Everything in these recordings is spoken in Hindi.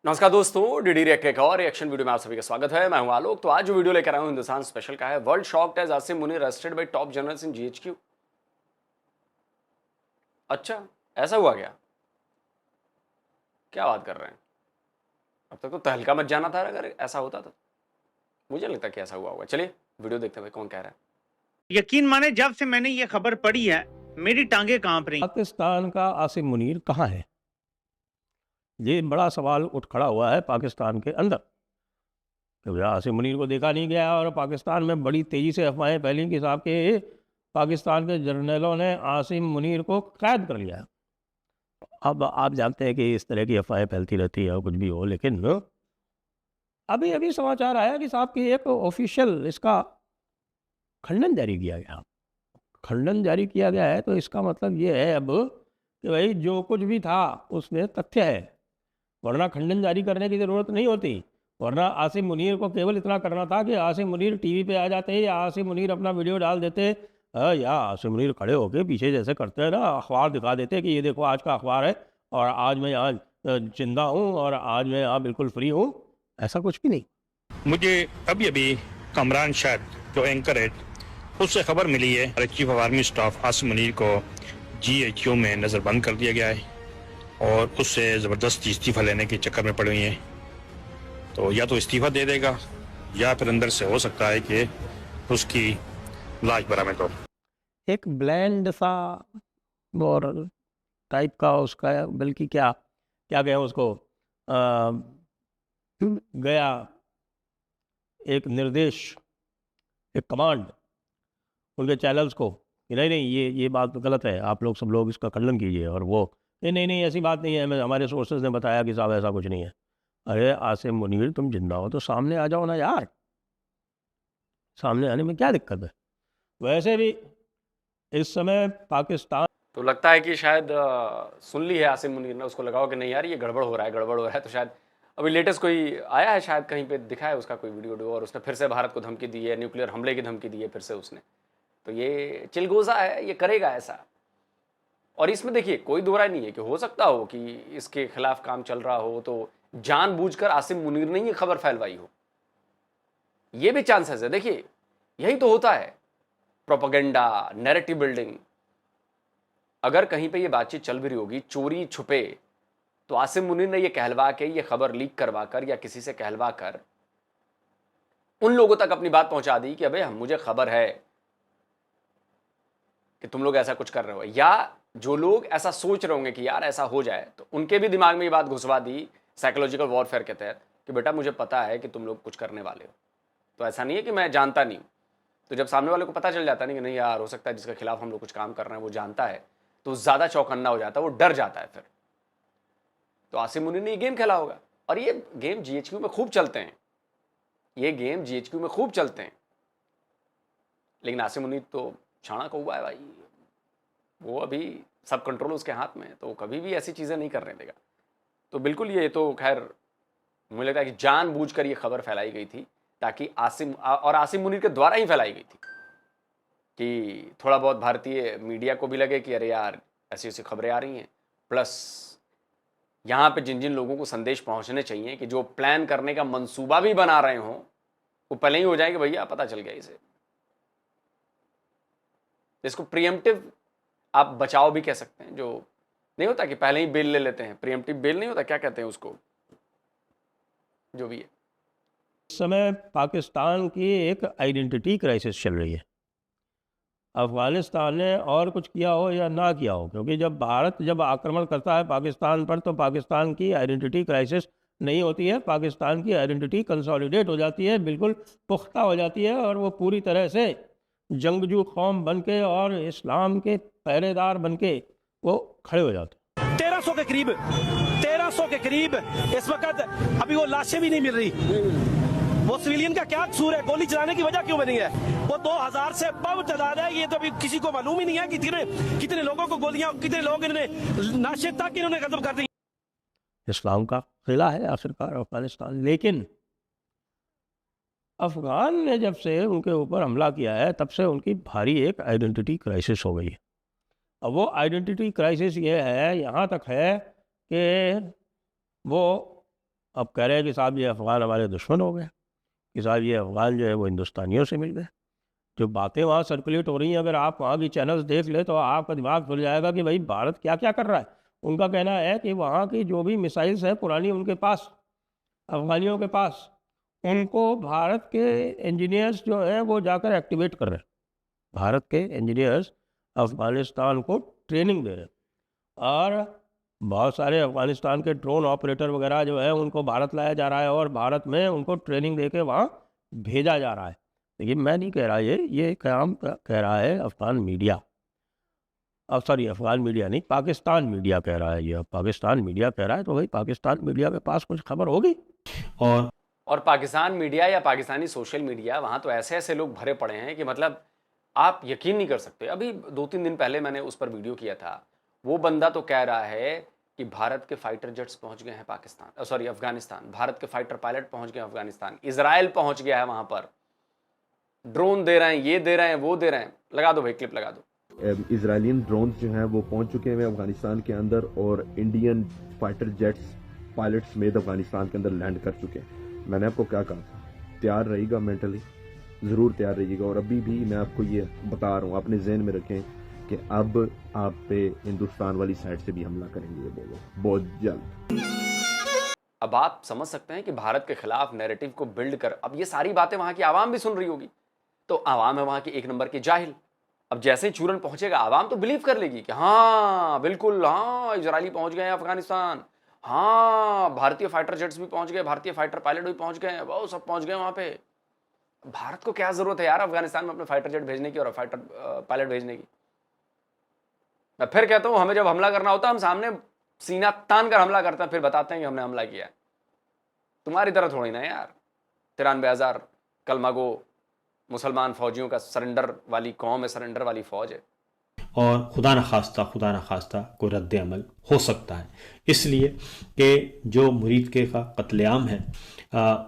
नमस्कार दोस्तों, डीडी रिएक्ट एक और रिएक्शन वीडियो में आप सभी का स्वागत है। मैं हूं आलोक। तो आज जो वीडियो लेकर आया हूं हिंदुस्तान स्पेशल का है, world shocked as Asim Munir arrested by top generals in GHQ. अच्छा, ऐसा हुआ क्या बात कर रहे हैं? अब तक तो तहलका मच जाना था अगर ऐसा होता तो। मुझे लगता है कि ऐसा हुआ होगा। चलिए वीडियो देखते हैं कौन कह रहा है। यकीन माने जब से मैंने ये खबर पढ़ी है मेरी टांगे कांप रही। पाकिस्तान का आसिम मुनीर कहाँ है? ये बड़ा सवाल उठ खड़ा हुआ है पाकिस्तान के अंदर कि आसिम मुनीर को देखा नहीं गया। और पाकिस्तान में बड़ी तेज़ी से अफवाहें फैली कि साहब के पाकिस्तान के जर्नलों ने आसिम मुनीर को कैद कर लिया। अब आप जानते हैं कि इस तरह की अफवाहें फैलती रहती है, कुछ भी हो, लेकिन अभी अभी समाचार आया कि साहब की एक ऑफिशियल इसका खंडन जारी किया गया। खंडन जारी किया गया है तो इसका मतलब ये है अब कि भाई जो कुछ भी था उसमें तथ्य है, वरना खंडन जारी करने की ज़रूरत नहीं होती। वरना आसिम मुनीर को केवल इतना करना था कि आसिम मुनीर टीवी पे आ जाते या आसिम मुनीर अपना वीडियो डाल देते, या आसिम मुनीर खड़े होके पीछे जैसे करते हैं ना, अखबार दिखा देते कि ये देखो आज का अखबार है और आज मैं आज जिंदा हूँ और आज मैं यहाँ बिल्कुल फ्री हूँ। ऐसा कुछ भी नहीं। मुझे अभी अभी कमरान शाह जो एंकर है उससे खबर मिली है chief of army staff Asim Munir को जीएचक्यू में नज़रबंद कर दिया गया है और उससे ज़बरदस्ती इस्तीफ़ा लेने के चक्कर में पड़ी हुई है। तो या तो इस्तीफ़ा दे देगा या फिर अंदर से हो सकता है कि उसकी लाश बरामद हो। एक ब्लैंड सा और टाइप का उसका, बल्कि क्या क्या कहें उसको, गया एक निर्देश, एक कमांड उनके चैनल्स को कि नहीं नहीं ये बात गलत है, आप लोग सब लोग इसका खंडन कीजिए। और वो नहीं ऐसी बात नहीं है, मैं हमारे सोर्सेज ने बताया कि साहब ऐसा कुछ नहीं है। अरे आसिम मुनीर तुम जिंदा हो तो सामने आ जाओ ना यार, सामने आने में क्या दिक्कत है? वैसे भी इस समय पाकिस्तान तो लगता है कि शायद सुन ली है आसिम मुनीर ने, उसको लगाओ कि नहीं यार ये गड़बड़ हो रहा है। तो शायद अभी लेटेस्ट कोई आया है, शायद कहीं पे दिखा है उसका कोई वीडियो, और उसने फिर से भारत को धमकी दी है, न्यूक्लियर हमले की धमकी दी है फिर से उसने। तो ये चिलगोजा है, ये करेगा ऐसा। और इसमें देखिए कोई दोहराई नहीं है कि हो सकता हो कि इसके खिलाफ काम चल रहा हो तो जानबूझकर आसिम मुनीर ने ये खबर फैलवाई हो, ये भी चांसेस है। देखिए यही तो होता है प्रोपेगेंडा, नैरेटिव बिल्डिंग। अगर कहीं पे ये बातचीत चल भी रही होगी चोरी छुपे, तो आसिम मुनीर ने ये कहलवा के, ये खबर लीक करवा कर या किसी से कहलवा कर उन लोगों तक अपनी बात पहुंचा दी कि अबे मुझे खबर है कि तुम लोग ऐसा कुछ कर रहे हो, या जो लोग ऐसा सोच रहे होंगे कि यार ऐसा हो जाए, तो उनके भी दिमाग में ये बात घुसवा दी साइकोलॉजिकल वॉरफेयर के तहत कि बेटा मुझे पता है कि तुम लोग कुछ करने वाले हो। तो ऐसा नहीं है कि मैं जानता नहीं हूं। तो जब सामने वाले को पता चल जाता नहीं कि नहीं यार हो सकता है जिसके खिलाफ हम लोग कुछ काम कर रहे हैं वो जानता है, तो ज़्यादा चौकन्ना हो जाता है, वो डर जाता है फिर। तो आसिम मुनीर ने ये गेम खेला होगा, और ये गेम जीएचक्यू में खूब चलते हैं, लेकिन आसिम मुनीर तो छाणा कौवा है भाई, वो अभी सब कंट्रोल उसके हाथ में है, तो कभी भी ऐसी चीज़ें नहीं करने देगा। तो बिल्कुल ये तो खैर मुझे लगता है कि जानबूझकर ये खबर फैलाई गई थी ताकि आसिम मुनीर के द्वारा ही फैलाई गई थी कि थोड़ा बहुत भारतीय मीडिया को भी लगे कि अरे यार ऐसी ऐसी खबरें आ रही हैं, प्लस यहाँ पे जिन जिन लोगों को संदेश पहुँचने चाहिए कि जो प्लान करने का मंसूबा भी बना रहे हों वो पहले ही हो जाए कि भैया पता चल गया इसे। इसको प्रिएम्प्टिव आप बचाव भी कह सकते हैं, जो नहीं होता कि पहले ही बेल ले लेते हैं, प्रिएम्प्टिव बेल नहीं होता, क्या कहते हैं उसको, जो भी है। इस समय पाकिस्तान की एक आइडेंटिटी क्राइसिस चल रही है। अफ़गानिस्तान ने और कुछ किया हो या ना किया हो, क्योंकि जब भारत जब आक्रमण करता है पाकिस्तान पर तो पाकिस्तान की आइडेंटिटी क्राइसिस नहीं होती है, पाकिस्तान की आइडेंटिटी कंसोलिडेट हो जाती है, बिल्कुल पुख्ता हो जाती है, और वो पूरी तरह से जंगजू कौम बन के और इस्लाम के पहरेदार बन के वो खड़े हो जाते हैं। 1300 के करीब इस वक्त अभी वो लाशें भी नहीं मिल रही। वो सिविलियन का क्या कसूर है, गोली चलाने की वजह क्यों बनी है? वो 2000 से अब तादाद है, ये तो अभी किसी को मालूम ही नहीं है कि कितने लोगों को गोलियां, कितने लोग इन्होंने लाशें तक इन्होंने खत्म कर दी। इस्लाम का किला है आखिरकार अफगानिस्तान, लेकिन अफगान ने जब से उनके ऊपर हमला किया है तब से उनकी भारी एक आइडेंटिटी क्राइसिस हो गई है। अब वो आइडेंटिटी क्राइसिस ये है, यहाँ तक है कि वो अब कह रहे हैं कि साहब ये अफ़गान हमारे दुश्मन हो गए, कि साहब ये अफ़गान जो है वो हिंदुस्तानियों से मिल गए। जो बातें वहाँ सर्कुलेट हो रही हैं, अगर आप वहाँ की चैनल्स देख ले तो आपका दिमाग खुल जाएगा कि भाई भारत क्या क्या कर रहा है। उनका कहना है कि वहाँ की जो भी मिसाइल्स हैं पुरानी उनके पास, अफ़गानियों के पास, उनको भारत के इंजीनियर्स जो हैं वो जाकर एक्टिवेट कर रहे हैं। भारत के इंजीनियर्स अफ़गानिस्तान को ट्रेनिंग दे रहे हैं और बहुत सारे अफ़गानिस्तान के ड्रोन ऑपरेटर वगैरह जो है उनको भारत लाया जा रहा है और भारत में उनको ट्रेनिंग दे के वहाँ भेजा जा रहा है। लेकिन मैं नहीं कह रहा, ये काम कह रहा है अफ़गान मीडिया, अब सॉरी अफ़गान मीडिया नहीं, पाकिस्तान मीडिया कह रहा है। ये पाकिस्तान मीडिया कह रहा है तो भाई पाकिस्तान मीडिया के पास कुछ खबर होगी। और पाकिस्तान मीडिया या पाकिस्तानी सोशल मीडिया, वहाँ तो ऐसे ऐसे लोग भरे पड़े हैं कि मतलब आप यकीन नहीं कर सकते। अभी 2-3 दिन पहले मैंने उस पर वीडियो किया था। वो बंदा तो कह रहा है कि भारत के फाइटर जेट्स पहुंच गए हैं पाकिस्तान, सॉरी अफगानिस्तान, भारत के फाइटर पायलट पहुंच गए हैं अफगानिस्तान, इजराइल पहुंच गया है वहां पर, ड्रोन दे रहे हैं, ये दे रहे हैं, वो दे रहे हैं। लगा दो भाई, क्लिप लगा दो। इजरायलियन ड्रोन जो हैं वो पहुंच चुके हैं अफगानिस्तान के अंदर और इंडियन फाइटर जेट्स पायलट समेत अफगानिस्तान के अंदर लैंड कर चुके हैं। मैंने आपको क्या कहा था, तैयार रहिएगा, मेंटली ज़रूर तैयार रहिएगा। और अभी भी मैं आपको ये बता रहा हूँ, अपने जहन में रखें कि अब आप पे हिंदुस्तान वाली साइड से भी हमला करेंगे ये लोग बहुत जल्द। अब आप समझ सकते हैं कि भारत के खिलाफ नैरेटिव को बिल्ड कर, अब ये सारी बातें वहां की आवाम भी सुन रही होगी, तो आवाम है वहां की 1 नंबर की जाहिल। अब जैसे ही चूरन पहुंचेगा आवाम तो बिलीव कर लेगी कि हाँ बिल्कुल, हाँ इजरायली पहुंच गए हैं अफगानिस्तान, हाँ भारतीय फाइटर जेट्स भी पहुंच गए, भारतीय फाइटर पायलट भी पहुंच गए, वो सब पहुंच गए वहां पे। भारत को क्या जरूरत है यार अफगानिस्तान में अपने फाइटर जेट भेजने की और फाइटर पायलट भेजने की। मैं फिर कहता हूं, हमें जब हमला करना होता है हम सामने सीना तान कर हमला करते हैं, फिर बताते हैं कि हमने हमला किया है। तुम्हारी तरह थोड़ी ना यार, 93,000 कलमागो मुसलमान फौजियों का सरेंडर वाली कौम है, सरेंडर वाली फौज है। और खुदा न खास्ता कोई रद्द अमल हो सकता है, इसलिए कि जो मुरीद के का कत्लेआम है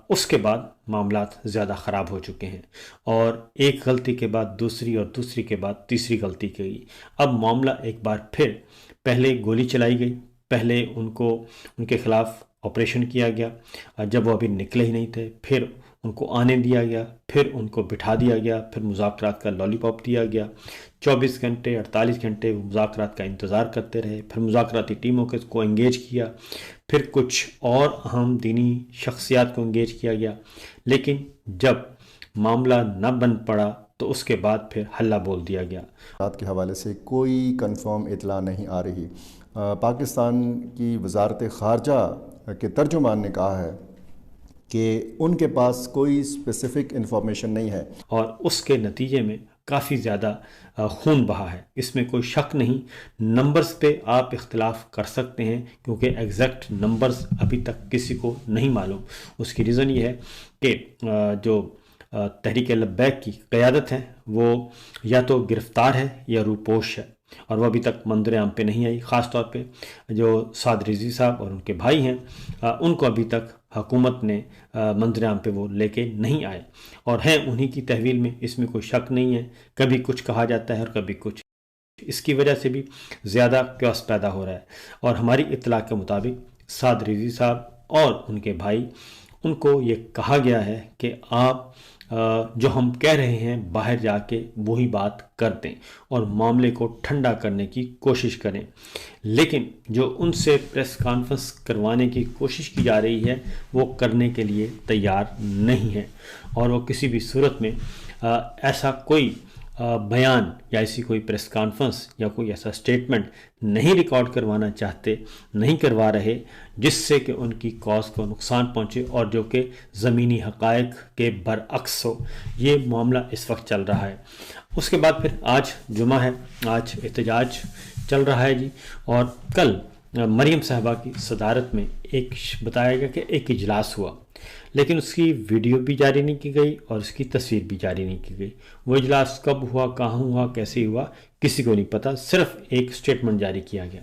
उसके बाद मामलात ज़्यादा ख़राब हो चुके हैं और एक गलती के बाद दूसरी और दूसरी के बाद तीसरी गलती की गई। अब मामला एक बार फिर, पहले गोली चलाई गई, पहले उनके ख़िलाफ़ ऑपरेशन किया गया जब वो अभी निकले ही नहीं थे, फिर उनको आने दिया गया, फिर उनको बिठा दिया गया, फिर मुज़ाकरात का लॉलीपॉप दिया गया। 24 घंटे 48 घंटे मुज़ाकरात का इंतज़ार करते रहे, फिर मुज़ाकराती टीमों को एंगेज किया, फिर कुछ और अहम दीनी शख्सियात को एंगेज किया गया। लेकिन जब मामला न बन पड़ा तो उसके बाद फिर हल्ला बोल दिया गया। बात के हवाले से कोई कंफर्म इतला नहीं आ रही। पाकिस्तान की वजारत ख़ारजा के तर्जुमान ने कहा है कि उनके पास कोई स्पेसिफिक इन्फॉर्मेशन नहीं है और उसके नतीजे में काफ़ी ज़्यादा खून बहा है, इसमें कोई शक नहीं। नंबर्स पे आप इख्तिलाफ कर सकते हैं क्योंकि एग्जैक्ट नंबर्स अभी तक किसी को नहीं मालूम। उसकी रीज़न ये है कि जो तहरीक लब्बैक की क़यादत है वो या तो गिरफ़्तार है या रूपोश है और वह अभी तक मंजर आम पे नहीं आई। ख़ास तौर पे जो साद रिजवी साहब और उनके भाई हैं उनको अभी तक हुकूमत ने मंजर आम पे वो लेके नहीं आए और हैं उन्हीं की तहवील में, इसमें कोई शक नहीं है। कभी कुछ कहा जाता है और कभी कुछ, इसकी वजह से भी ज़्यादा क्योस पैदा हो रहा है। और हमारी इत्तला के मुताबिक साद रिजवी साहब और उनके भाई, उनको ये कहा गया है कि आप जो हम कह रहे हैं बाहर जाके वही बात कर दें और मामले को ठंडा करने की कोशिश करें। लेकिन जो उनसे प्रेस कॉन्फ्रेंस करवाने की कोशिश की जा रही है वो करने के लिए तैयार नहीं है और वो किसी भी सूरत में ऐसा कोई बयान या ऐसी कोई प्रेस कॉन्फ्रेंस या कोई ऐसा स्टेटमेंट नहीं रिकॉर्ड करवाना चाहते, नहीं करवा रहे, जिससे कि उनकी कॉज को नुकसान पहुंचे और जो कि ज़मीनी हक़ाइक़ के बरअक्स हो। ये मामला इस वक्त चल रहा है। उसके बाद फिर आज जुमा है, आज एहतजाज चल रहा है जी। और कल मरीम साहबा की सदारत में एक बताया गया कि एक इजलास हुआ, लेकिन उसकी वीडियो भी जारी नहीं की गई और उसकी तस्वीर भी जारी नहीं की गई। वो इजलास कब हुआ, कहाँ हुआ, कैसे हुआ, किसी को नहीं पता, सिर्फ एक स्टेटमेंट जारी किया गया।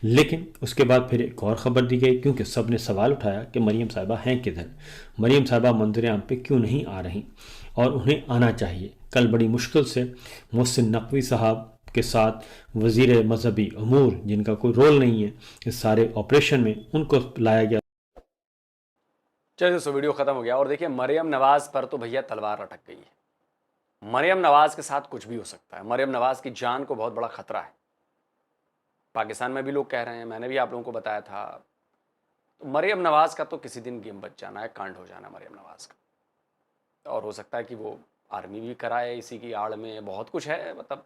लेकिन उसके बाद फिर एक और ख़बर दी गई क्योंकि सब ने सवाल उठाया कि मरीम साहिबा हैं किधर, मरीम साहिबा मंजर आम पे क्यों नहीं आ रही और उन्हें आना चाहिए। कल बड़ी मुश्किल से मोहसिन नकवी साहब के साथ वज़ीर मजहबी अमूर, जिनका कोई रोल नहीं है इस सारे ऑपरेशन में, उनको लाया गया। चलिए दोस्तों, वीडियो खत्म हो गया। और देखिए, मरियम नवाज पर तो भैया तलवार लटक गई है। मरियम नवाज के साथ कुछ भी हो सकता है। मरियम नवाज की जान को बहुत बड़ा खतरा है। पाकिस्तान में भी लोग कह रहे हैं, मैंने भी आप लोगों को बताया था। तो मरियम नवाज का तो किसी दिन गेम बच जाना है, कांड हो जाना है मरियम नवाज का। और हो सकता है कि वो आर्मी भी कराए इसी की आड़ में, बहुत कुछ है, मतलब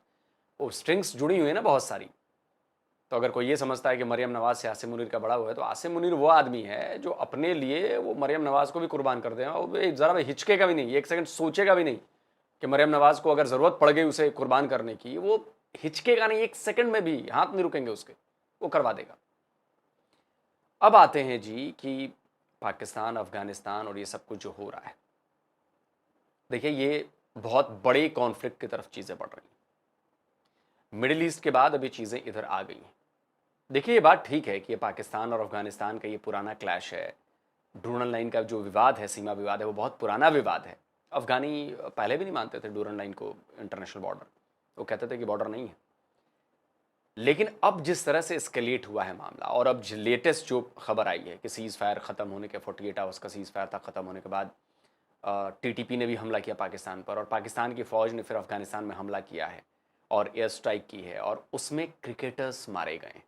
वो स्ट्रिंग्स जुड़ी हुई है ना बहुत सारी। तो अगर कोई ये समझता है कि मरियम नवाज से आसिम मुनीर का बड़ा हुआ है, तो आसिम मुनीर वो आदमी है जो अपने लिए वो मरियम नवाज को भी कुर्बान कर देगा। वो ज़रा हिचकेगा भी नहीं, एक सेकंड सोचेगा भी नहीं कि मरियम नवाज को अगर ज़रूरत पड़ गई उसे कुर्बान करने की, वो हिचकेगा नहीं, एक सेकंड में भी हाथ नहीं रुकेंगे उसके, वो करवा देगा। अब आते हैं जी कि पाकिस्तान, अफगानिस्तान और ये सब कुछ जो हो रहा है, देखिए ये बहुत बड़े कॉन्फ्लिक्ट की तरफ चीज़ें बढ़ रही हैं। मिडिल ईस्ट के बाद अभी चीज़ें इधर आ गई हैं। देखिए, ये बात ठीक है कि ये पाकिस्तान और अफगानिस्तान का ये पुराना क्लैश है। डूरन लाइन का जो विवाद है, सीमा विवाद है, वो बहुत पुराना विवाद है। अफगानी पहले भी नहीं मानते थे डूरन लाइन को इंटरनेशनल बॉर्डर, वो कहते थे कि बॉर्डर नहीं है। लेकिन अब जिस तरह से एस्केलेट हुआ है मामला, और अब लेटेस्ट जो खबर आई है कि सीज़ फायर ख़त्म होने के 48 आवर्स का सीज़ फायर था, ख़त्म होने के बाद टीटीपी ने भी हमला किया पाकिस्तान पर, और पाकिस्तान की फ़ौज ने फिर अफगानिस्तान में हमला किया है और एयर स्ट्राइक की है, और उसमें क्रिकेटर्स मारे गए।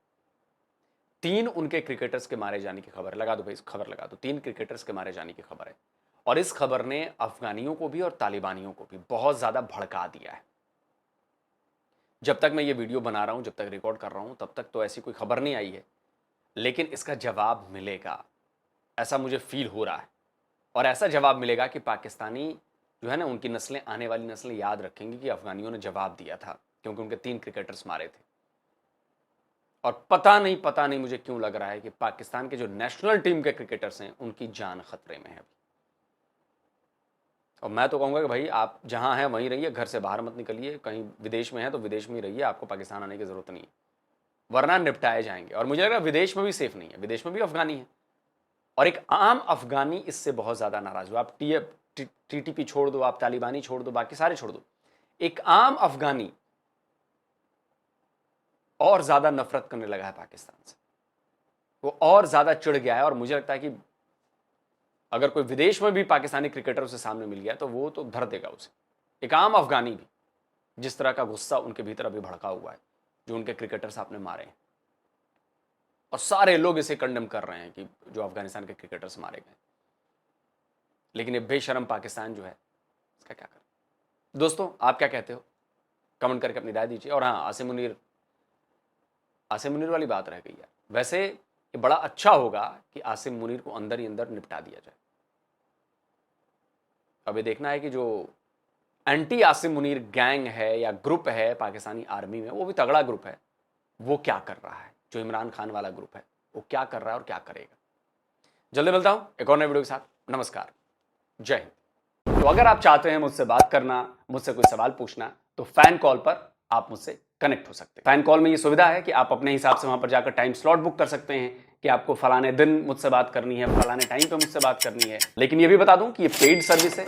3 उनके क्रिकेटर्स के मारे जाने की खबर, लगा दो भाई खबर लगा दो, 3 क्रिकेटर्स के मारे जाने की खबर है। और इस खबर ने अफगानियों को भी और तालिबानियों को भी बहुत ज़्यादा भड़का दिया है। जब तक मैं ये वीडियो बना रहा हूँ, जब तक रिकॉर्ड कर रहा हूँ, तब तक तो ऐसी कोई खबर नहीं आई है, लेकिन इसका जवाब मिलेगा, ऐसा मुझे फील हो रहा है। और ऐसा जवाब मिलेगा कि पाकिस्तानी जो है ना, उनकी नस्लें, आने वाली नस्लें याद रखेंगी कि अफगानियों ने जवाब दिया था, क्योंकि उनके 3 क्रिकेटर्स मारे थे। और पता नहीं मुझे क्यों लग रहा है कि पाकिस्तान के जो नेशनल टीम के क्रिकेटर्स हैं, उनकी जान खतरे में है अभी। और मैं तो कहूँगा कि भाई आप जहाँ हैं वहीं रहिए, घर से बाहर मत निकलिए। कहीं विदेश में है तो विदेश में ही रहिए, आपको पाकिस्तान आने की ज़रूरत नहीं है, वरना निपटाए जाएंगे। और मुझे लग रहा है विदेश में भी सेफ नहीं है, विदेश में भी अफगानी है, और एक आम अफगानी इससे बहुत ज़्यादा नाराज़ हुआ। आप टीटीपी छोड़ दो, आप तालिबानी छोड़ दो, बाकी सारे छोड़ दो, एक आम अफगानी और ज़्यादा नफरत करने लगा है पाकिस्तान से। वो और ज़्यादा चिढ़ गया है। और मुझे लगता है कि अगर कोई विदेश में भी पाकिस्तानी क्रिकेटर उसे सामने मिल गया तो वो तो धर देगा उसे। एक आम अफगानी भी, जिस तरह का गुस्सा उनके भीतर अभी भड़का हुआ है, जो उनके क्रिकेटर्स आपने मारे हैं, और सारे लोग इसे कंडेम कर रहे हैं कि जो अफगानिस्तान के क्रिकेटर्स मारे गए। लेकिन ये बेशरम पाकिस्तान जो है, इसका क्या करें? दोस्तों, आप क्या कहते हो? कमेंट करके अपनी राय दीजिए। और हाँ, आसिम मुनीर वाली बात रह गई है। वैसे ये बड़ा अच्छा होगा कि आसिम मुनीर को अंदर ही अंदर निपटा दिया जाए। अब ये देखना है कि जो एंटी आसिम मुनीर गैंग है या ग्रुप है पाकिस्तानी आर्मी में, वो भी तगड़ा ग्रुप है, वो क्या कर रहा है। जो इमरान खान वाला ग्रुप है, वो क्या कर रहा है और क्या करेगा। जल्दी मिलता हूं एक और नए वीडियो के साथ। नमस्कार, जय हिंद। तो अगर आप चाहते हैं मुझसे बात करना, मुझसे कोई सवाल पूछना, तो फैन कॉल पर आप मुझसे कनेक्ट हो सकते हैं। फैन कॉल में ये सुविधा है कि आप अपने हिसाब से वहां पर जाकर टाइम स्लॉट बुक कर सकते हैं कि आपको फलाने दिन मुझसे बात करनी है, फलाने टाइम पे मुझसे बात करनी है। लेकिन ये भी बता दूं कि ये पेड सर्विस है,